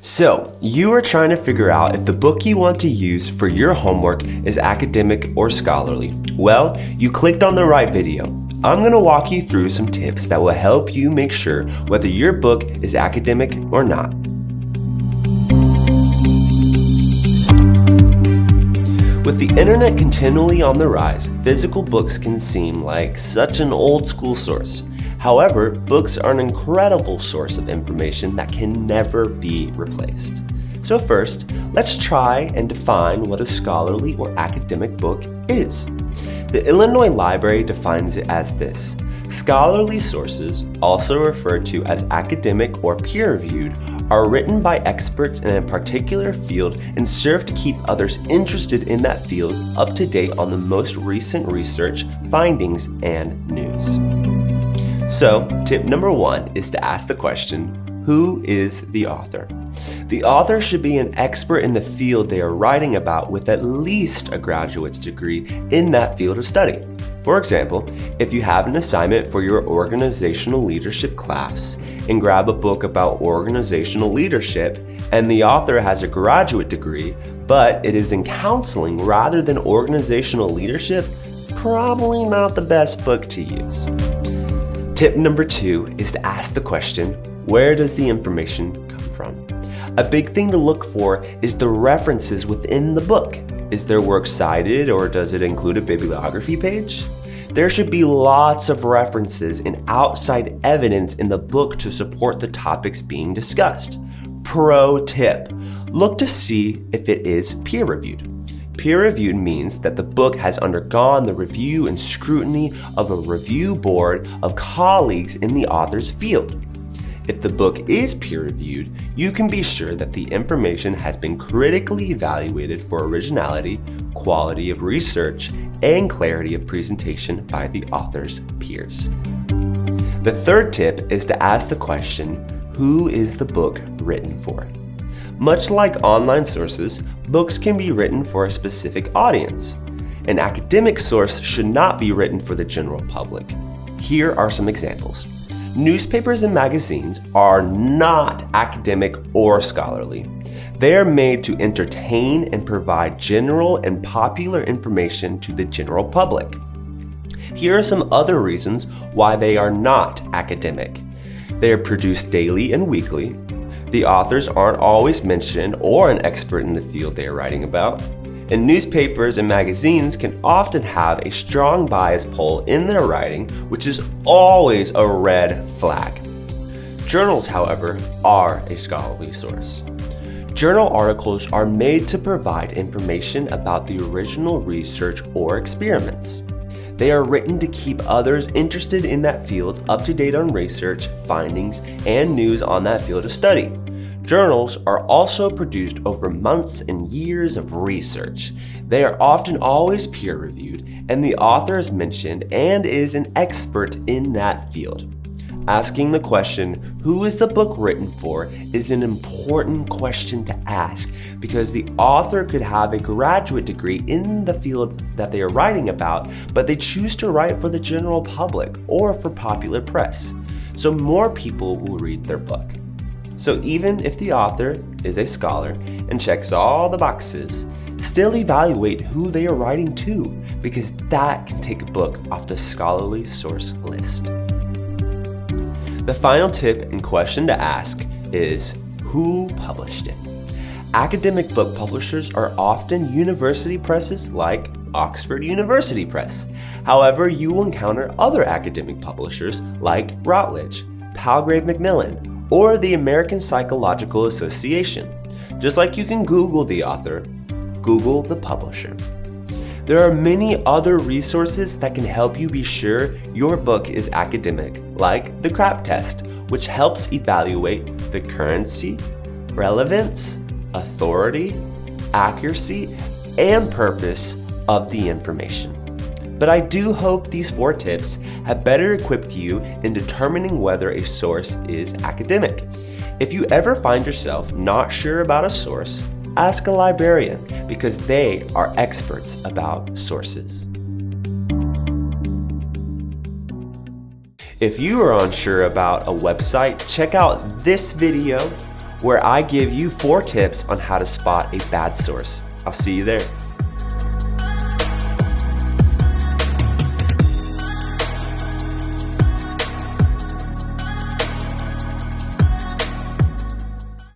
So, you are trying to figure out if the book you want to use for your homework is academic or scholarly. Well, you clicked on the right video. I'm going to walk you through some tips that will help you make sure whether your book is academic or not. With the internet continually on the rise, physical books can seem like such an old school source. However, books are an incredible source of information that can never be replaced. So first, let's try and define what a scholarly or academic book is. The Illinois Library defines it as this: scholarly sources, also referred to as academic or peer-reviewed, are written by experts in a particular field and serve to keep others interested in that field up to date on the most recent research, findings, and news. So, tip number 1 is to ask the question, who is the author? The author should be an expert in the field they are writing about with at least a graduate's degree in that field of study. For example, if you have an assignment for your organizational leadership class and grab a book about organizational leadership and the author has a graduate degree, but it is in counseling rather than organizational leadership, probably not the best book to use. Tip number 2 is to ask the question, where does the information come from? A big thing to look for is the references within the book. Is their work cited, or does it include a bibliography page? There should be lots of references and outside evidence in the book to support the topics being discussed. Pro tip: look to see if it is peer-reviewed. Peer-reviewed means that the book has undergone the review and scrutiny of a review board of colleagues in the author's field. If the book is peer-reviewed, you can be sure that the information has been critically evaluated for originality, quality of research, and clarity of presentation by the author's peers. The third tip is to ask the question, who is the book written for? Much like online sources, books can be written for a specific audience. An academic source should not be written for the general public. Here are some examples. Newspapers and magazines are not academic or scholarly. They are made to entertain and provide general and popular information to the general public. Here are some other reasons why they are not academic. They are produced daily and weekly. The authors aren't always mentioned or an expert in the field they are writing about. And newspapers and magazines can often have a strong bias pull in their writing, which is always a red flag. Journals, however, are a scholarly source. Journal articles are made to provide information about the original research or experiments. They are written to keep others interested in that field up to date on research, findings, and news on that field of study. Journals are also produced over months and years of research. They are often always peer-reviewed, and the author is mentioned and is an expert in that field. Asking the question, who is the book written for, is an important question to ask because the author could have a graduate degree in the field that they are writing about, but they choose to write for the general public or for popular press, so more people will read their book. So even if the author is a scholar and checks all the boxes, still evaluate who they are writing to, because that can take a book off the scholarly source list. The final tip and question to ask is, who published it? Academic book publishers are often university presses like Oxford University Press. However, you will encounter other academic publishers like Routledge, Palgrave Macmillan, or the American Psychological Association. Just like you can Google the author, Google the publisher. There are many other resources that can help you be sure your book is academic, like the CRAP test, which helps evaluate the currency, relevance, authority, accuracy, and purpose of the information. But I do hope these 4 tips have better equipped you in determining whether a source is academic. If you ever find yourself not sure about a source, ask a librarian because they are experts about sources. If you are unsure about a website, check out this video where I give you 4 tips on how to spot a bad source. I'll see you there.